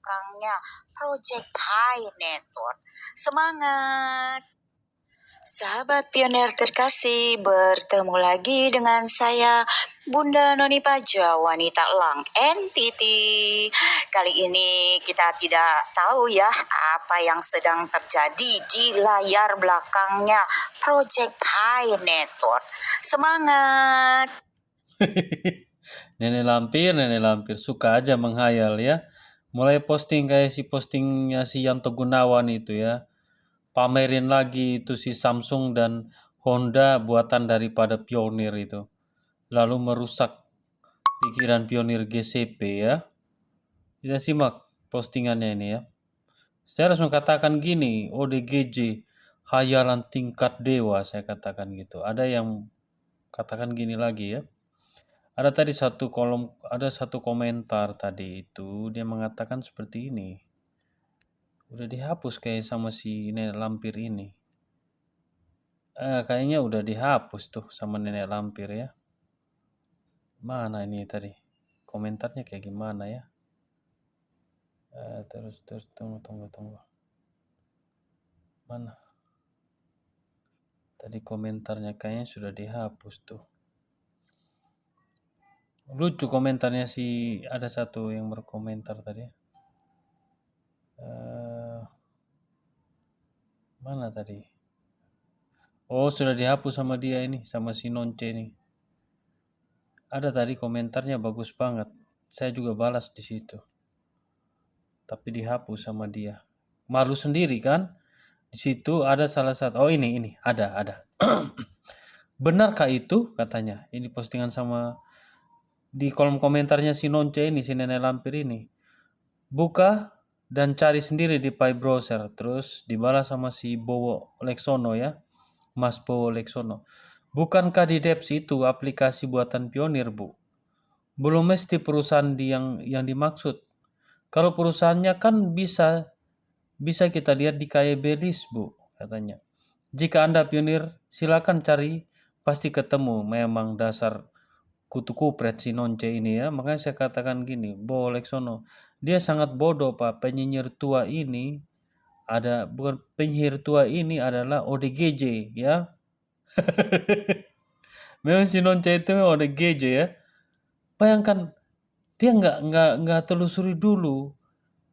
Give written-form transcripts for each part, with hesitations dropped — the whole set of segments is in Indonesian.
belakangnya Project Pi Network. Semangat! Sahabat pionir terkasih, bertemu lagi dengan saya, Bunda Noni Paja, wanita Lang NTT. Kali ini kita tidak tahu ya apa yang sedang terjadi di layar belakangnya Project Pi Network. Semangat! Nenek lampir suka aja menghayal ya. Mulai posting kayak postingnya si Yanto Gunawan itu ya. Pamerin lagi itu si Samsung dan Honda buatan daripada Pionir itu. Lalu merusak pikiran Pionir GCP ya. Kita simak postingannya ini ya. Saya harus mengatakan gini, ODGJ, hayalan tingkat dewa, saya katakan gitu. Ada yang katakan gini lagi ya. Ada tadi satu komentar tadi itu, dia mengatakan seperti ini. Udah dihapus kayak sama si nenek lampir ini. Kayaknya udah dihapus tuh sama nenek lampir ya. Mana ini tadi? Komentarnya kayak gimana ya? Terus tunggu. Mana? Tadi komentarnya kayaknya sudah dihapus tuh. Lucu komentarnya ada satu yang berkomentar tadi. Mana tadi? Oh, sudah dihapus sama dia ini, sama si Nonce ini. Ada tadi komentarnya bagus banget. Saya juga balas di situ. Tapi dihapus sama dia. Malu sendiri kan? Di situ ada salah satu. Oh, ini ada. Benarkah itu katanya? Ini postingan sama di kolom komentarnya si Nonce ini, si nenek lampir ini. Buka dan cari sendiri di Pi browser. Terus dibalas sama si Bowo Leksono ya. Mas Bowo Leksono. Bukankah di Depps itu aplikasi buatan Pionir, Bu? Belum mesti perusahaan yang dimaksud. Kalau perusahaannya kan bisa kita lihat di KYB list, Bu, katanya. Jika Anda Pionir, silakan cari, pasti ketemu. Memang dasar kutu kupret si Nonce ini ya. Makanya saya katakan gini, Bowo Leksono, dia sangat bodoh, Pak. Penyihir tua ini adalah ODGJ ya. Memang si Nonce itu memang ODGJ ya. Bayangkan dia nggak telusuri dulu.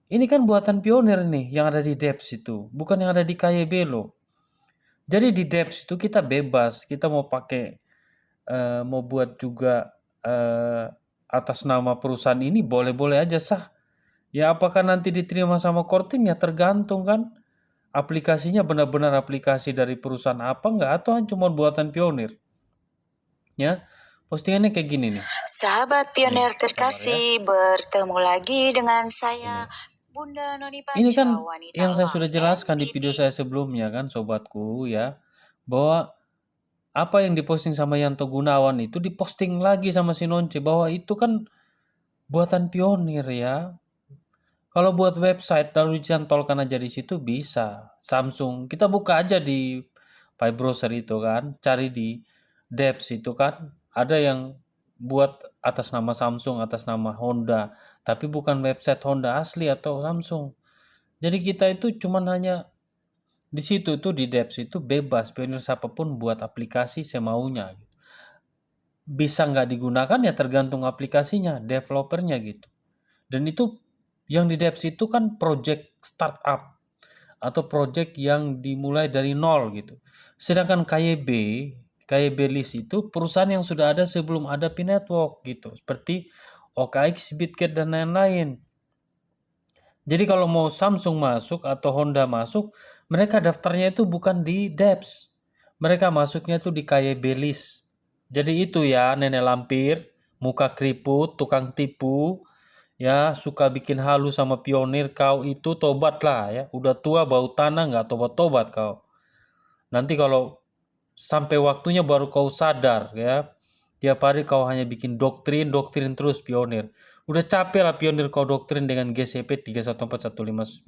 Ini kan buatan Pionir nih yang ada di Depps itu, bukan yang ada di KYB loh. Jadi di Depps itu kita bebas, kita mau pakai mau buat juga atas nama perusahaan ini boleh-boleh aja sah. Ya apakah nanti diterima sama Kortim ya tergantung kan. Aplikasinya benar-benar aplikasi dari perusahaan apa enggak atau cuma buatan Pionir. Ya, postingannya kayak gini nih. Sahabat pionir terkasih, bertemu lagi dengan saya, Bunda Noni Paja, ini kan wanita yang saya sudah jelaskan di NTT. video saya sebelumnya kan sobatku ya, bahwa apa yang diposting sama Yanto Gunawan itu diposting lagi sama si Nonce, bahwa itu kan buatan Pionir ya. Kalau buat website lalu dicantolkan aja di situ bisa. Samsung, kita buka aja di Pi browser itu kan, cari di Depps itu kan, ada yang buat atas nama Samsung, atas nama Honda, tapi bukan website Honda asli atau Samsung. Jadi kita itu cuman hanya di situ tuh di Depps itu bebas, Pionir siapapun buat aplikasi semaunya. Bisa nggak digunakan ya tergantung aplikasinya, developernya gitu. Dan itu yang di Depps itu kan project startup atau project yang dimulai dari nol gitu. Sedangkan KYB list itu perusahaan yang sudah ada sebelum ada Pi Network gitu. Seperti OKX, Bitget dan lain-lain. Jadi kalau mau Samsung masuk atau Honda masuk, mereka daftarnya itu bukan di Depps. Mereka masuknya itu di KYB list. Jadi itu ya nenek lampir, muka keriput, tukang tipu, ya suka bikin halu sama Pionir, kau itu tobatlah ya. Udah tua bau tanah nggak tobat-tobat kau. Nanti kalau sampai waktunya baru kau sadar ya. Tiap hari kau hanya bikin doktrin terus Pionir. Udah capek lah Pionir kau doktrin dengan GCP 314159.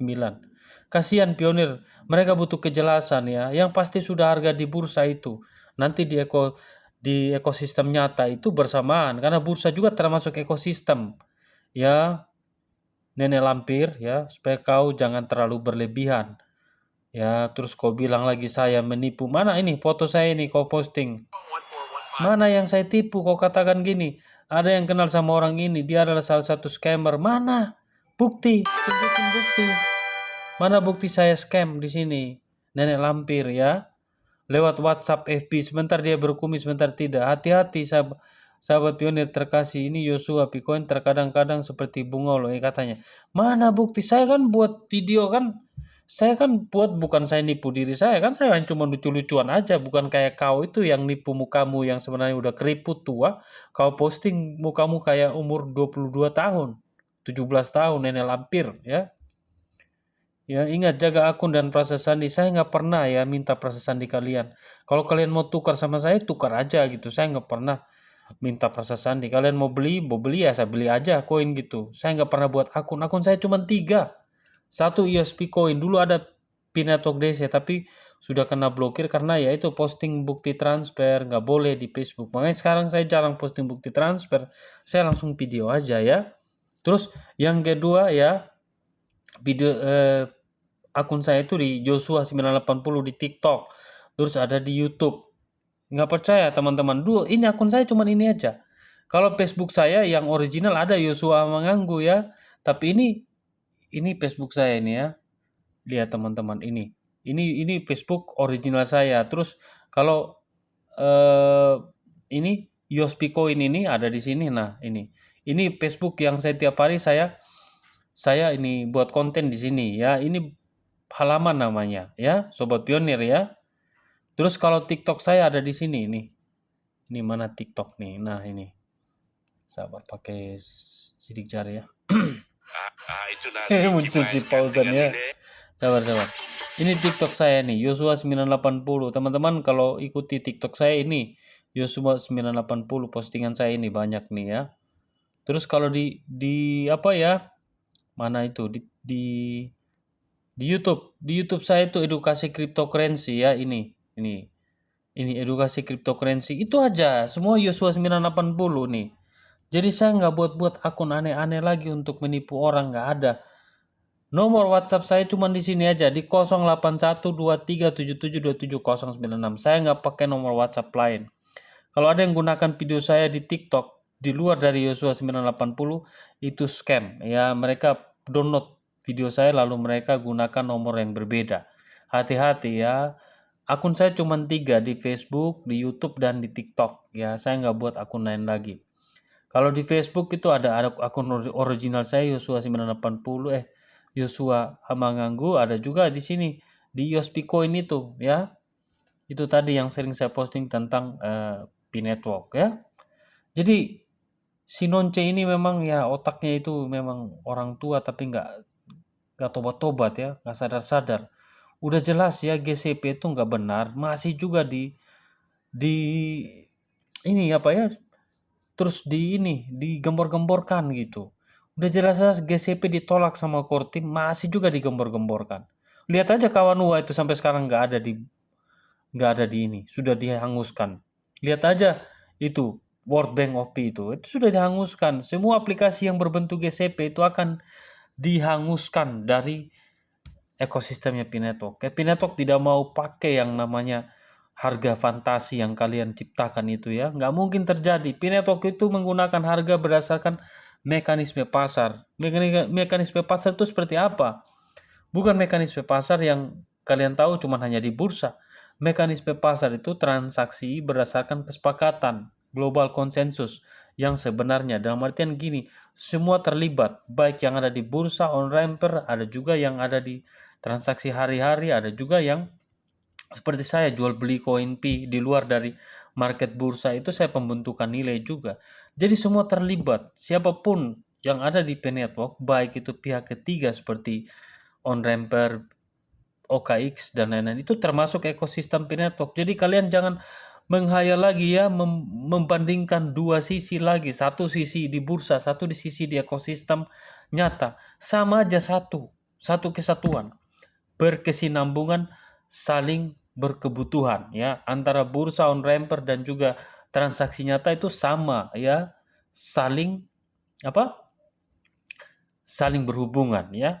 Kasihan Pionir, mereka butuh kejelasan ya. Yang pasti sudah harga di bursa itu. Nanti di ekosistem nyata itu bersamaan karena bursa juga termasuk ekosistem. Ya, nenek lampir ya, supaya kau jangan terlalu berlebihan. Ya, terus kau bilang lagi saya menipu. Mana ini foto saya ini kau posting? Mana yang saya tipu? Kau katakan gini, ada yang kenal sama orang ini, dia adalah salah satu scammer. Mana? Bukti, tunjukin bukti. Mana bukti saya scam di sini? Nenek lampir ya. Lewat WhatsApp FB, sebentar dia berkumis, sebentar tidak. Hati-hati sahabat pionir terkasih, ini Yosua Pikoin terkadang-kadang seperti bunga loh katanya. Mana bukti? Saya kan buat video kan. Saya kan buat, bukan saya nipu diri saya kan, saya cuma lucu-lucuan aja, bukan kayak kau itu yang nipu mukamu yang sebenarnya udah keriput tua, kau posting mukamu kayak umur 22 tahun, 17 tahun, nenek lampir ya. Ya, ingat jaga akun dan proses sandi. Saya nggak pernah ya minta proses sandi kalian. Kalau kalian mau tukar sama saya, tukar aja gitu. Saya nggak pernah minta proses sandi. Kalian mau beli ya saya beli aja koin gitu. Saya nggak pernah buat akun. Akun saya cuma 3. Satu ISP Coin, dulu ada P-Network DC, tapi sudah kena blokir karena ya itu posting bukti transfer, nggak boleh di Facebook. Makanya sekarang saya jarang posting bukti transfer, saya langsung video aja ya. Terus yang kedua ya, video akun saya itu di Joshua 980 di TikTok, terus ada di YouTube. Nggak percaya teman-teman, dulu ini akun saya cuma ini aja. Kalau Facebook saya yang original ada Joshua Manganggu ya, tapi ini Facebook saya ini ya. Lihat teman-teman ini Facebook original saya. Terus kalau ini Yospikoin ini ada di sini. Nah, ini Facebook yang saya tiap hari saya ini buat konten di sini ya. Ini halaman namanya ya, Sobat Pionir ya. Terus kalau TikTok saya ada di sini nih. Ini mana TikTok nih? Nah, ini. Sabar pakai sidik jari ya. Itu nanti Muncul si pausan ya. Sabar. Ini TikTok saya nih, Yosua 980. Teman-teman kalau ikuti TikTok saya ini, Yosua 980 postingan saya ini banyak nih ya. Terus kalau di apa ya? Mana itu? Di YouTube. Di YouTube saya itu edukasi cryptocurrency ya, ini edukasi cryptocurrency. Itu aja, semua Yosua 980 nih. Jadi saya nggak buat akun aneh-aneh lagi untuk menipu orang, nggak ada. Nomor WhatsApp saya cuma di sini aja, di 081237727096. Saya nggak pakai nomor WhatsApp lain. Kalau ada yang gunakan video saya di TikTok di luar dari Yosua 980 itu scam. Ya, mereka download video saya lalu mereka gunakan nomor yang berbeda. Hati-hati ya. Akun saya cuma 3 di Facebook, di YouTube dan di TikTok. Ya, saya nggak buat akun lain lagi. Kalau di Facebook itu ada akun original saya Yosua 980 Yosua Hamanganggu, ada juga di sini di Yospikoin itu ya. Itu tadi yang sering saya posting tentang P-Network ya. Jadi si Nonce ini memang ya otaknya itu memang orang tua tapi nggak tobat-tobat ya, nggak sadar-sadar. Udah jelas ya GCP itu nggak benar, masih juga di ini apa ya, terus digembor-gemborkan gitu. Udah jelas-jelas GCP ditolak sama Kortim, masih juga digembor-gemborkan. Lihat aja kawan UA itu sampai sekarang nggak ada di ini, sudah dihanguskan. Lihat aja itu World Bank OP itu sudah dihanguskan. Semua aplikasi yang berbentuk GCP itu akan dihanguskan dari ekosistemnya P-Network. P-Network tidak mau pakai yang namanya harga fantasi yang kalian ciptakan itu ya. Nggak mungkin terjadi. P-Network itu menggunakan harga berdasarkan mekanisme pasar. Mekanisme pasar itu seperti apa? Bukan mekanisme pasar yang kalian tahu cuma hanya di bursa. Mekanisme pasar itu transaksi berdasarkan kesepakatan, global konsensus yang sebenarnya. Dalam artian gini, semua terlibat, baik yang ada di bursa, on-ramper, ada juga yang ada di transaksi hari-hari, ada juga yang seperti saya jual beli koin P di luar dari market bursa itu saya pembentukan nilai juga. Jadi semua terlibat, siapapun yang ada di P-Network, baik itu pihak ketiga seperti on-ramper, OKX dan lain-lain, itu termasuk ekosistem P-Network. Jadi kalian jangan menghayal lagi ya, membandingkan dua sisi lagi, satu sisi di bursa, satu di sisi di ekosistem nyata. Sama aja satu kesatuan, berkesinambungan, saling berkebutuhan ya, antara bursa on-ramper dan juga transaksi nyata itu sama ya, saling saling berhubungan ya.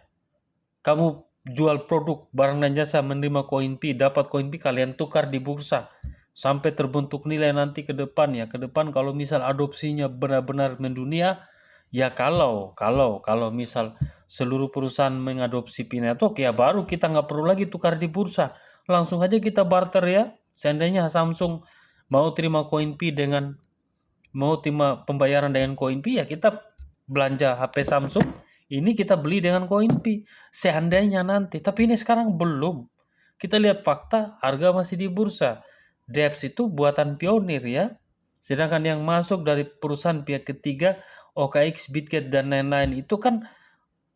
Kamu jual produk, barang dan jasa, menerima koin Pi, dapat koin Pi, kalian tukar di bursa sampai terbentuk nilai nanti ke depan ya. Ke depan kalau misal adopsinya benar-benar mendunia, ya kalau misal seluruh perusahaan mengadopsi Pi Network, ya baru kita nggak perlu lagi tukar di bursa. Langsung aja kita barter ya. Seandainya Samsung mau terima koin Pi mau terima pembayaran dengan koin Pi, ya kita belanja HP Samsung, ini kita beli dengan koin Pi. Seandainya nanti, tapi ini sekarang belum. Kita lihat fakta, harga masih di bursa. Depps itu buatan pionir ya. Sedangkan yang masuk dari perusahaan pihak ketiga, OKX, Bitget, dan lain-lain itu kan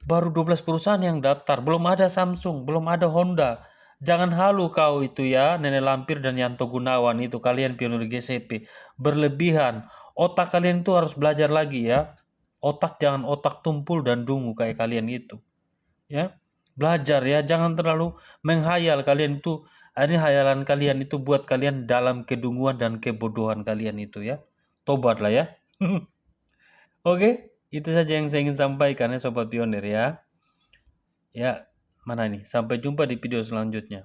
baru 12 perusahaan yang daftar. Belum ada Samsung, belum ada Honda. Jangan halu kau itu ya, Nenek Lampir dan Yanto Gunawan itu, kalian pionir GCP. Berlebihan. Otak kalian itu harus belajar lagi ya. Otak jangan otak tumpul dan dungu kayak kalian itu. Ya. Belajar ya, jangan terlalu menghayal kalian itu. Ini hayalan kalian itu buat kalian dalam kedunguan dan kebodohan kalian itu ya. Tobatlah ya. Oke, itu saja yang saya ingin sampaikan ya Sobat Pionir ya. Ya, mana nih? Sampai jumpa di video selanjutnya.